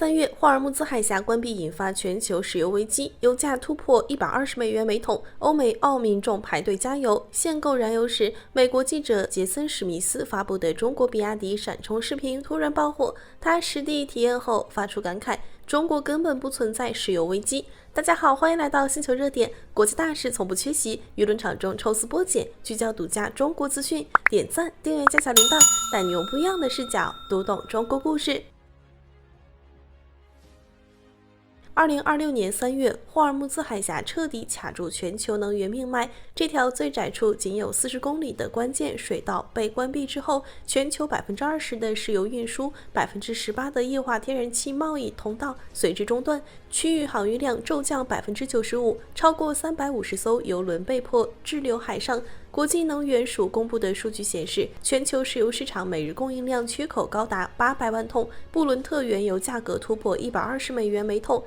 3月，霍爾木茲海峽關閉引發全球石油危機，油價突破120美元每桶，歐美澳民眾排隊加油限購燃油時，美國記者傑森·史密斯發布的中國比亞迪閃充視頻突然爆火，他實地體驗後發出感慨：中國根本不存在石油危機。大家好，歡迎來到星球熱點，國際大事從不缺席，輿論場中抽絲剝繭，聚焦獨家中國資訊，點讚、訂閱加小鈴鐺，帶你用不一樣的視角讀懂中國故事。2026年3月，霍爾木茲海峽徹底卡住全球能源命脈。這條最窄處僅有40公里的關鍵水道被關閉之後，全球20%的石油運輸、18%的液化天然氣貿易通道隨之中斷，區域航運量驟降95%，超過350艘油輪被迫滯留海上。國際能源署公布的數據顯示，全球石油市場每日供應量缺口高達800萬桶，布倫特原油價格突破120美元每桶。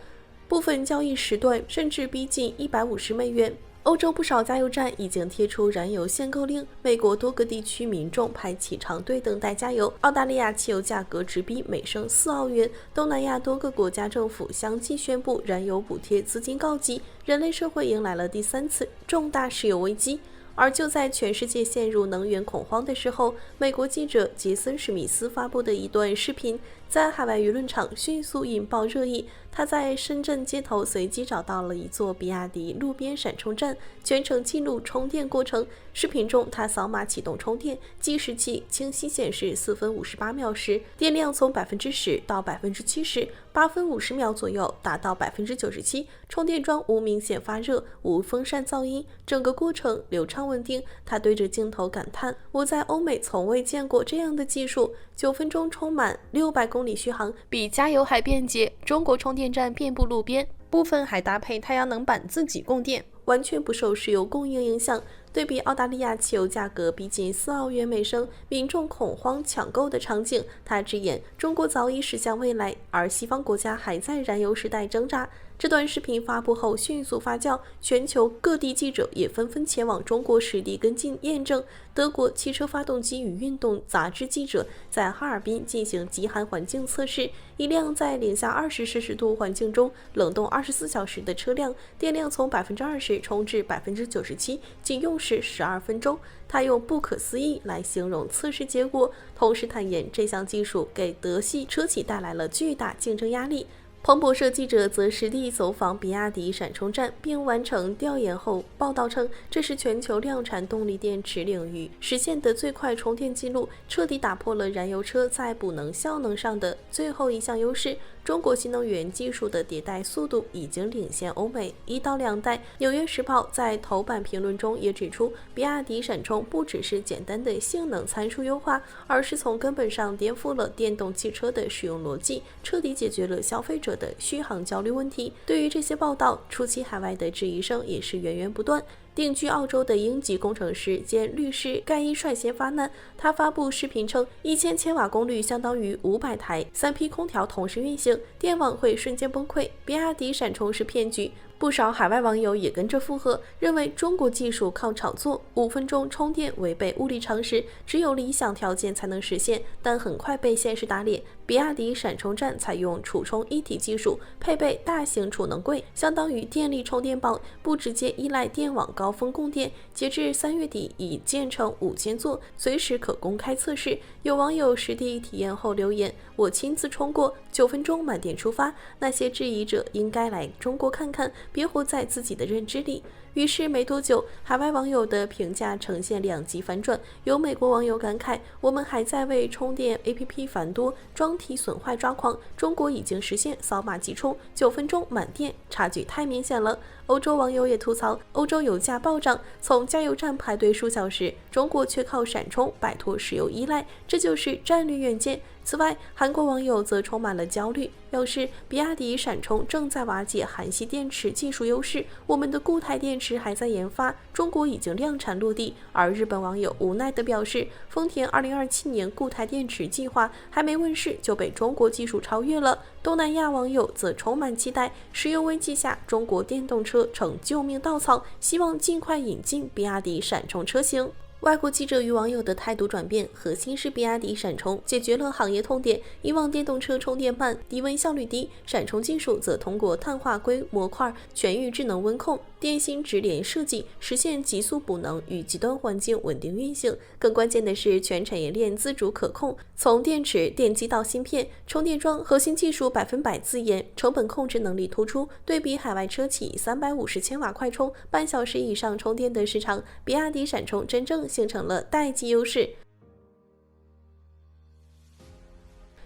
部分交易時段甚至逼近150美元。歐洲不少加油站已經貼出燃油限購令，美國多個地區民眾排起長隊等待加油。澳大利亞汽油價格直逼每升4澳元。東南亞多個國家政府相繼宣布燃油補貼資金告急，人類社會迎來了第3次重大石油危機。而就在全世界陷入能源恐慌的時候，美國記者傑森·史密斯發布的一段視頻，在海外輿論場迅速引爆熱議。他在深圳街頭隨機找到了一座比亞迪路邊閃充站，全程記錄充電過程。視頻中，他掃碼啟動充電，計時器清晰顯示4分58秒時，電量從10%到70%，8分50秒左右達到97%。充電樁無明顯發熱，無風扇噪音，整個過程流暢穩定。他對着鏡頭感嘆：“我在歐美從未見過這樣的技術，9分鐘充滿，600公里續航，比加油還便捷。中國充電站遍布路邊，部分還搭配太陽能板自己供電，完全不受石油供應影響。”對比澳大利亞汽油價格逼近4澳元每升，民眾恐慌搶購的場景，他直言中國早已駛向未來，而西方國家還在燃油時代掙扎。這段視頻發布後迅速發酵，全球各地記者也紛紛前往中國實地跟進驗證。德國汽車發動機與運動雜誌記者在哈爾濱進行極寒環境測試，一輛在零下20°C環境中冷凍24小時的車輛，電量從20%充至97%，僅用時12分鐘。他用不可思議來形容測試結果，同時坦言這項技術給德系車企帶來了巨大競爭壓力。彭博社記者則實地走訪比亞迪閃充站，並完成調研後報道稱，這是全球量產動力電池領域實現的最快充電記錄，徹底打破了燃油車在補能效能上的最後一項優勢。中國新能源技術的迭代速度已經領先歐美1到2代。紐約時報在頭版評論中也指出，比亞迪閃充不只是簡單的性能參數優化，而是從根本上顛覆了電動汽車的使用邏輯，徹底解決了消費者的續航焦慮問題。對於這些報道，初期海外的質疑聲也是源源不斷。定居澳洲的英籍工程師兼律師蓋伊率先發難，他發布視頻稱，1000千瓦功率相當於500台3P空調同時運行，電網會瞬間崩潰。比亞迪閃充是騙局。不少海外網友也跟着附和，認為中國技術靠炒作，5分鐘充電違背物理常識，只有理想條件才能實現，但很快被現實打臉。比亞迪閃充站採用儲充一體技術，配備大型儲能櫃，相當於電力充電寶，不直接依賴電網高峰供電。截至3月底，已建成5000座，隨時可公開測試。有網友實地體驗後留言：“我親自充過，9分鐘滿電出發。”那些質疑者應該來中國看看，別活在自己的認知裡。於是沒多久，海外網友的評價呈現兩極反轉。有美國網友感慨：“我們還在為充電 APP 繁多、裝體損壞抓狂，中國已經實現掃碼即充，9分鐘滿電，差距太明顯了。”歐洲網友也吐槽，歐洲油價暴漲，從加油站排隊數小時，中國卻靠閃充擺脫石油依賴，這就是戰略遠見。此外，韓國網友則充滿了焦慮，表示比亞迪閃充正在瓦解韓系電池技術優勢，我們的固態電池還在研發，中國已經量產落地。而日本網友無奈地表示，豐田2027年固態電池計劃還沒問世就被中國技術超越了。東南亞網友則充滿期待，石油危機下中國電動車成救命稻草，希望盡快引進比亞迪閃充車型。外國記者與網友的態度轉變，核心是比亞迪閃充解決了行業痛點。以往電動車充電慢、低溫效率低，閃充技術則通過碳化硅模塊、全域智能溫控、電芯直連設計，實現極速補能與極端環境穩定運行。更關鍵的是，全產業鏈自主可控，從電池、電機到芯片、充電樁，核心技術100%自研，成本控制能力突出。對比海外車企350千瓦快充、半小時以上充電的市場，比亞迪閃充真正形成了代際優勢。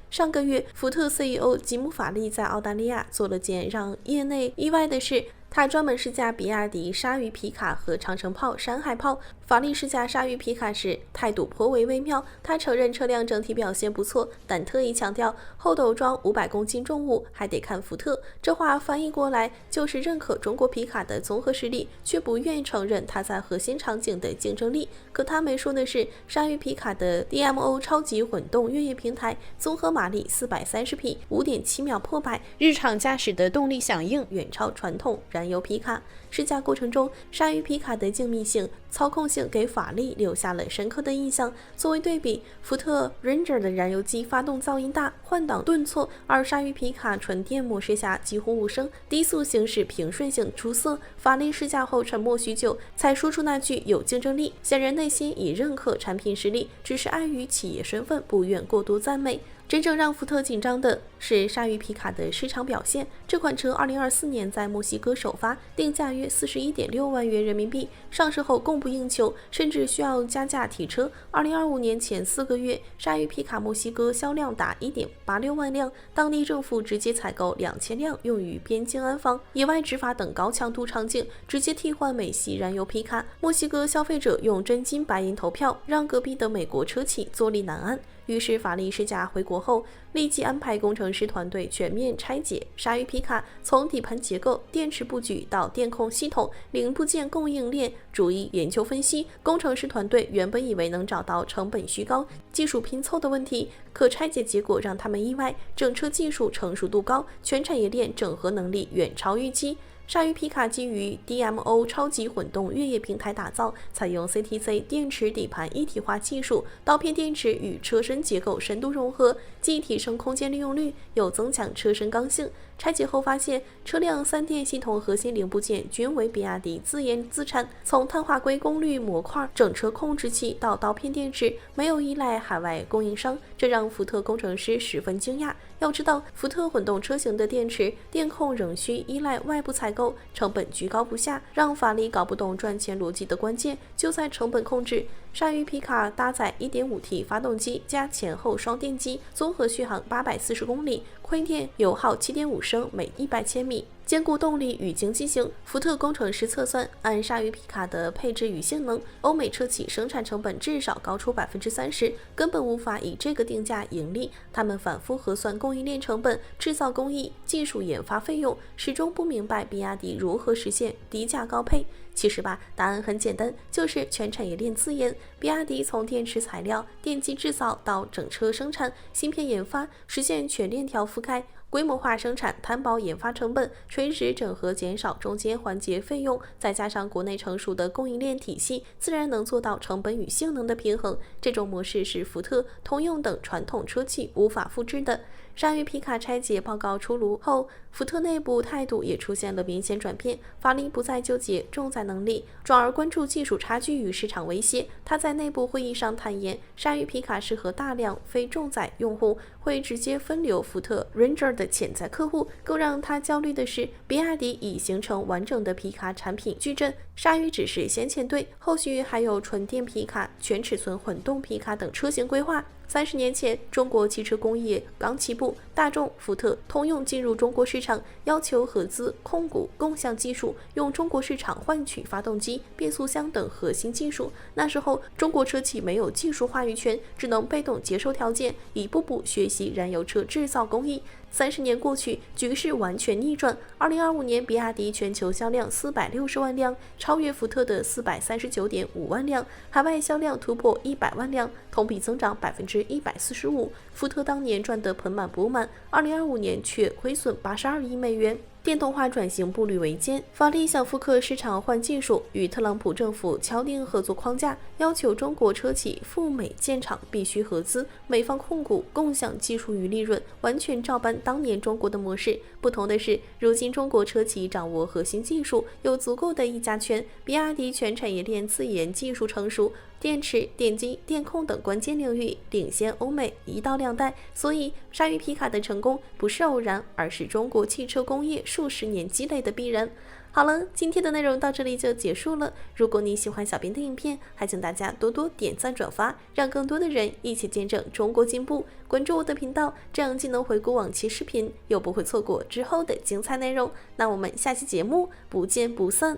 上個月，福特 CEO 吉姆·法利在澳大利亞做了件讓業內意外的事。他專門試駕比亞迪鯊魚皮卡和長城炮、山海炮。法利試駕鯊魚皮卡時態度頗為微妙，他承認車輛整體表現不錯，但特意強調後斗裝500公斤重物還得看福特。這話翻譯過來就是認可中國皮卡的綜合實力，卻不願意承認它在核心場景的競爭力。可他沒說的是，鯊魚皮卡的 DMO 超級混動越野平台，綜合馬力430匹，5.7秒破百，日常駕駛的動力響應遠超傳統燃油皮卡。試駕過程中，鯊魚皮卡的靜謐性、操控性給法利留下了深刻的印象。作為對比，福特 Ranger 的燃油機發動噪音大，換擋頓挫，而鯊魚皮卡純電模式下幾乎無聲，低速行駛平順性出色。法利試駕後沉默許久，才說出那句有競爭力，顯然內心已認可產品實力，只是礙於企業身份，不願過度讚美。真正讓福特緊張的是鯊魚皮卡的市場表現。這款車2024年在墨西哥首發，定價約41.6萬元人民幣，上市後供不應求，甚至需要加價提車。2025年前4個月，鯊魚皮卡墨西哥銷量達1.86萬輛，當地政府直接採購2000輛用於邊境安防、野外執法等高強度場景，直接替換美系燃油皮卡。墨西哥消費者用真金白銀投票，讓隔壁的美國車企坐立難安。於是法利試駕回國後，立即安排工程師團隊全面拆解鯊魚皮卡，從底盤結構、電池布局到電控系統、零部件供應鏈逐一研究分析。工程師團隊原本以為能找到成本虛高、技術拼湊的問題，可拆解結果讓他們意外，整車技術成熟度高，全產業鏈整合能力遠超預期。鯊魚皮卡基於 DMO 超級混動越野平台打造，採用 CTC 電池底盤一體化技術，刀片電池與車身結構深度融合，既提升空間利用率，又增強車身剛性。拆解後發現，車輛3電系統核心零部件均為比亞迪自研自產，從碳化硅功率模塊、整車控制器到刀片電池，沒有依賴海外供應商，這讓福特工程師十分驚訝。要知道，福特混動車型的電池電控仍需依賴外部採購，成本居高不下，讓法利搞不懂賺錢邏輯的關鍵就在成本控制。鯊魚皮卡搭載 1.5T 發動機加前後雙電機，綜合續航840公里，虧電油耗7.5升每100千米，兼顧動力與經濟性。福特工程師測算，按鯊魚皮卡的配置與性能，歐美車企生產成本至少高出30%，根本無法以這個定價盈利。他們反覆核算供應鏈成本、制造工藝、技術研發費用，始終不明白比亞迪如何實現低價高配。其實吧，答案很簡單，就是全產業鏈自研。比亞迪從電池材料、電機製造到整車生產、芯片研發，實現全鏈條覆蓋。規模化生產，攤薄研發成本，垂直整合減少中間環節費用，再加上國內成熟的供應鏈體系，自然能做到成本與性能的平衡。這種模式是福特、通用等傳統車企無法複製的。鯊魚皮卡拆解報告出爐後，福特內部態度也出現了明顯轉變。法利不再糾結重載能力，轉而關注技術差距與市場威脅。他在內部會議上坦言，鯊魚皮卡適合大量非重載用戶，會直接分流福特 Ranger 的潛在客戶。更讓他焦慮的是，比亞迪已形成完整的皮卡產品矩陣，鯊魚只是先遣隊，後續還有純電皮卡、全尺寸混動皮卡等車型規劃。30年前，中國汽車工業剛起步，大眾、福特、通用進入中國市場，要求合資、控股、共享技術，用中國市場換取發動機、變速箱等核心技術。那時候，中國車企沒有技術話語權，只能被動接受條件，一步步學習燃油車製造工藝。30年過去，局勢完全逆轉。2025年，比亞迪全球銷量460萬輛，超越福特的439.5萬輛，海外銷量突破100萬輛，同比增長145%。福特當年賺得盆滿缽滿，2025年卻虧損82億美元。電動化轉型步履維艱，法拉利想復刻市場換技術，與特朗普政府敲定合作框架，要求中國車企赴美建廠必須合資，美方控股，共享技術與利潤，完全照搬當年中國的模式。不同的是，如今中國車企掌握核心技術，有足夠的議價權，比亞迪全產業鏈自研技術成熟，電池、電機、電控等關鍵領域領先歐美1到2代，所以鯊魚皮卡的成功不是偶然，而是中國汽車工業數十年積累的必然。好了，今天的內容到這裡就結束了。如果你喜歡小編的影片，還請大家多多點讚轉發，讓更多的人一起見證中國進步。關注我的頻道，這樣既能回顧往期視頻，又不會錯過之後的精彩內容。那我們下期節目不見不散。